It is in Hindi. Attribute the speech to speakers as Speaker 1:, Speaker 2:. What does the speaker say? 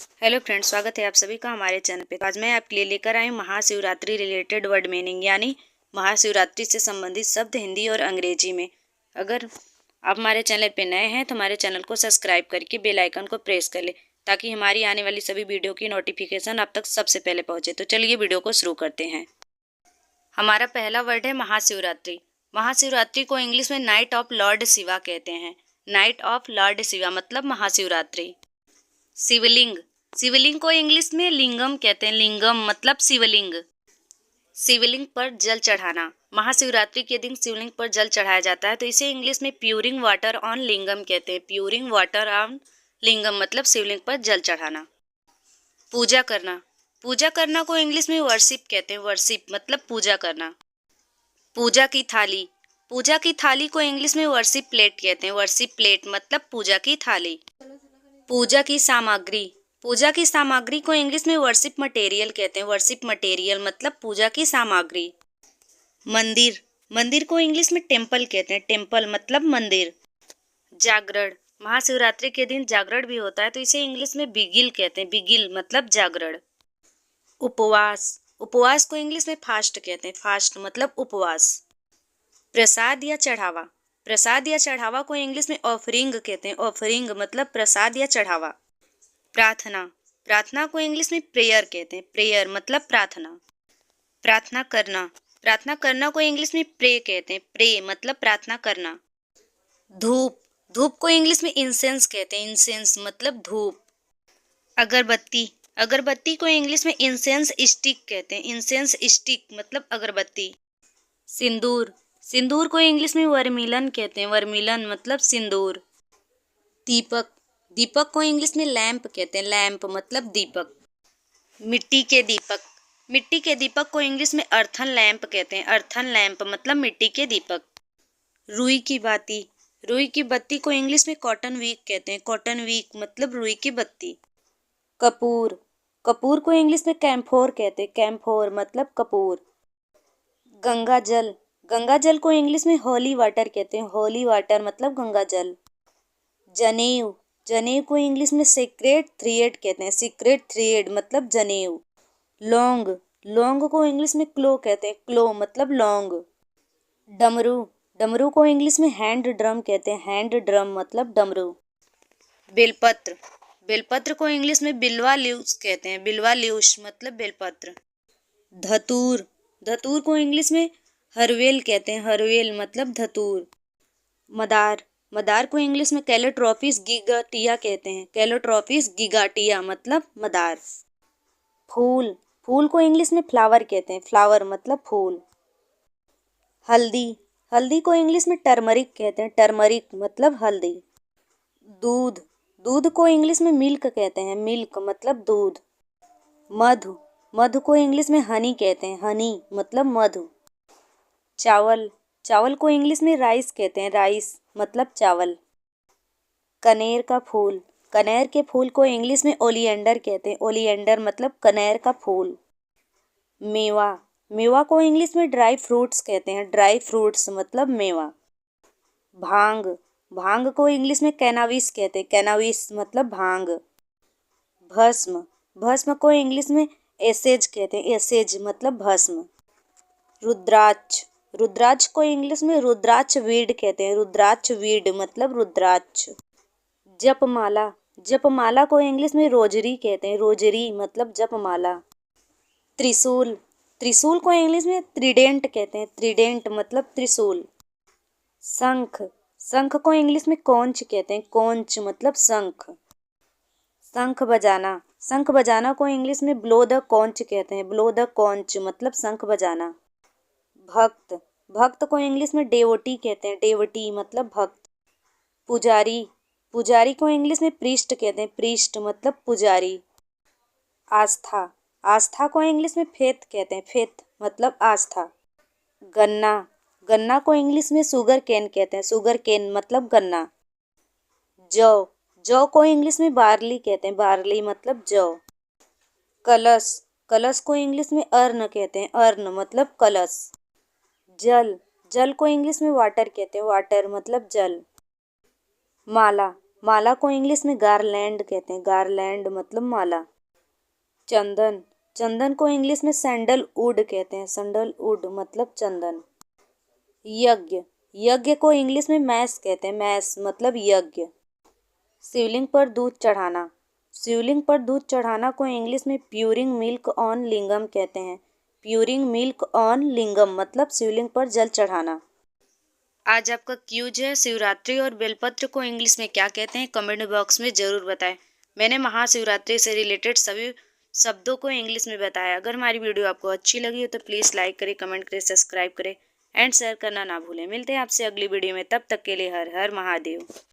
Speaker 1: हेलो फ्रेंड्स, स्वागत है आप सभी का हमारे चैनल पे। आज मैं आपके लिए लेकर आई हूँ महाशिवरात्रि रिलेटेड वर्ड मीनिंग, यानी महाशिवरात्रि से संबंधित शब्द हिंदी और अंग्रेजी में। अगर आप हमारे चैनल पे नए हैं तो हमारे चैनल को सब्सक्राइब करके बेल आइकन को प्रेस कर ले, ताकि हमारी आने वाली सभी वीडियो की नोटिफिकेशन आप तक सबसे पहले पहुँचे। तो चलिए वीडियो को शुरू करते हैं। हमारा पहला वर्ड है महाशिवरात्रि। महाशिवरात्रि को इंग्लिश में नाइट ऑफ लॉर्ड शिवा कहते हैं। नाइट ऑफ लॉर्ड शिवा मतलब महाशिवरात्रि। शिवलिंग। शिवलिंग को इंग्लिश में लिंगम कहते हैं। लिंगम मतलब शिवलिंग। शिवलिंग पर जल चढ़ाना। महाशिवरात्रि के दिन शिवलिंग पर जल चढ़ाया जाता है, तो इसे इंग्लिश में प्यूरिंग वाटर ऑन लिंगम कहते हैं। प्यूरिंग वाटर ऑन लिंगम मतलब शिवलिंग पर जल चढ़ाना। पूजा करना। पूजा करना को इंग्लिश में वर्शिप कहते हैं। वर्शिप मतलब पूजा करना। पूजा की थाली। पूजा की थाली को इंग्लिश में वर्शिप प्लेट कहते हैं। वर्शिप प्लेट मतलब पूजा की थाली। पूजा की सामग्री। पूजा की सामग्री को इंग्लिश में वर्शिप मटेरियल कहते हैं। वर्शिप मटेरियल मतलब पूजा की सामग्री। मंदिर। मंदिर को इंग्लिश में टेम्पल कहते हैं। टेम्पल मतलब मंदिर। जागरण। महाशिवरात्रि के दिन जागरण भी होता है, तो इसे इंग्लिश में बिगिल कहते हैं। बिगिल मतलब जागरण। उपवास। उपवास को इंग्लिश में फास्ट कहते हैं। फास्ट मतलब उपवास। प्रसाद या चढ़ावा। प्रसाद या चढ़ावा को इंग्लिश में ऑफरिंग कहते हैं। ऑफरिंग मतलब प्रसाद या चढ़ावा। प्रार्थना। प्रार्थना को इंग्लिश में प्रेयर कहते हैं। प्रेयर मतलब प्रार्थना। प्रार्थना करना। प्रार्थना करना को इंग्लिश में प्रे कहते हैं। प्रे मतलब प्रार्थना करना। धूप। धूप को इंग्लिश में इंसेंस कहते हैं। इंसेंस मतलब धूप। अगरबत्ती। अगरबत्ती को इंग्लिश में इंसेंस स्टिक कहते हैं। इंसेंस स्टिक मतलब अगरबत्ती। सिंदूर। सिंदूर को इंग्लिश में वर्मिलन कहते हैं। वर्मिलन मतलब सिंदूर। दीपक। दीपक को इंग्लिश में लैंप कहते हैं। लैंप मतलब दीपक। मिट्टी के दीपक। मिट्टी के दीपक को इंग्लिश में अर्थन लैंप कहते हैं। अर्थन लैंप मतलब मिट्टी के दीपक। रुई की बाती। रुई की बत्ती को इंग्लिश में कॉटन वीक कहते हैं। कॉटन वीक मतलब रुई की बत्ती। कपूर। कपूर को इंग्लिश में कैम्फोर कहते हैं। कैम्फोर मतलब कपूर। गंगा जल। गंगा जल को इंग्लिश में होली वाटर कहते हैं। होली वाटर मतलब गंगा जल। जनेऊ। जनेऊ को इंग्लिश में सीक्रेट थ्रेड कहते हैं। सीक्रेट थ्रेड मतलब जनेऊ। लौंग। लौंग को इंग्लिश में क्लो कहते हैं। क्लो मतलब लौंग। डमरू। डमरू को इंग्लिश में हैंड ड्रम कहते हैं। हैंड ड्रम मतलब डमरू। बेलपत्र। बेलपत्र को इंग्लिश में बिल्वा लीव्स कहते हैं। बिल्वा लीव्स मतलब बेलपत्र। धतूर। धतूर को इंग्लिश में हरवेल कहते हैं। हरवेल मतलब धतूर। मदार। मदार को इंग्लिश में कैलोट्रोपिस गिगाटिया कहते हैं। कैलोट्रोपिस गिगाटिया मतलब मदार। फूल। फूल को इंग्लिश में फ्लावर कहते हैं। फ्लावर मतलब फूल। हल्दी। हल्दी को इंग्लिश में टर्मरिक कहते हैं। टर्मरिक मतलब हल्दी। दूध। दूध को इंग्लिश में मिल्क कहते हैं। मिल्क मतलब दूध। मधु। मधु को इंग्लिश में हनी कहते हैं। हनी मतलब मधु। चावल। चावल को इंग्लिश में राइस कहते हैं। राइस मतलब चावल। कनेर का फूल। कनेर के फूल को इंग्लिश में ओलिएंडर कहते हैं। ओलिएंडर मतलब कनेर का फूल। मेवा। मेवा को इंग्लिश में ड्राई फ्रूट्स कहते हैं। ड्राई फ्रूट्स मतलब मेवा। भांग। भांग को इंग्लिश में कैनाबिस कहते हैं। कैनाबिस मतलब भांग। भस्म। भस्म को इंग्लिश में एसेज कहते हैं। एसेज मतलब भस्म। रुद्राक्ष। रुद्राक्ष को इंग्लिश में रुद्राक्ष वीड कहते हैं। रुद्राक्ष वीड मतलब रुद्राक्ष। जपमाला। जपमाला को इंग्लिश में रोजरी कहते हैं। रोजरी मतलब जपमाला। त्रिशूल। त्रिशूल को इंग्लिश में त्रिडेंट कहते हैं। त्रिडेंट मतलब त्रिशूल। शंख। शंख को इंग्लिश में कौंच कहते हैं। कौंच मतलब शंख। शंख बजाना। शंख बजाना को इंग्लिश में ब्लो द कॉन्च कहते हैं। ब्लो द कॉन्च मतलब शंख बजाना। भक्त। भक्त को इंग्लिश में डेवोटी कहते हैं। डेवोटी मतलब भक्त। पुजारी। पुजारी को इंग्लिश में प्रीस्ट कहते हैं। प्रीस्ट मतलब पुजारी। आस्था। आस्था को इंग्लिश में फेथ कहते हैं। फेथ मतलब आस्था। गन्ना। गन्ना को इंग्लिश में शुगर केन कहते हैं। शुगर केन मतलब गन्ना। जौ। जौ को इंग्लिश में बार्ली कहते हैं। बार्ली मतलब जौ। कलश। कलश को इंग्लिश में अर्न कहते हैं। अर्न मतलब कलश। जल। जल को इंग्लिश में वाटर कहते हैं। वाटर मतलब जल। माला। माला को इंग्लिश में गारलैंड कहते हैं। गारलैंड मतलब माला। चंदन, चंदन को इंग्लिश में सैंडलवुड कहते हैं। सैंडलवुड मतलब चंदन। यज्ञ, यज्ञ को इंग्लिश में मैस कहते हैं। मैस मतलब यज्ञ। शिवलिंग पर दूध चढ़ाना, शिवलिंग पर दूध चढ़ाना को इंग्लिश में प्यूरिंग मिल्क ऑन लिंगम कहते हैं। प्यूरिंग मिल्क ऑन लिंगम मतलब शिवलिंग पर जल चढ़ाना। आज आपका क्यूज है, शिवरात्रि और बेलपत्र को इंग्लिश में क्या कहते हैं? कमेंट बॉक्स में जरूर बताएं। मैंने महाशिवरात्रि से रिलेटेड सभी शब्दों को इंग्लिश में बताया। अगर हमारी वीडियो आपको अच्छी लगी हो तो प्लीज़ लाइक करें, कमेंट करें, सब्सक्राइब करें एंड शेयर करना ना भूलें। मिलते हैं आपसे अगली वीडियो में, तब तक के लिए हर हर महादेव।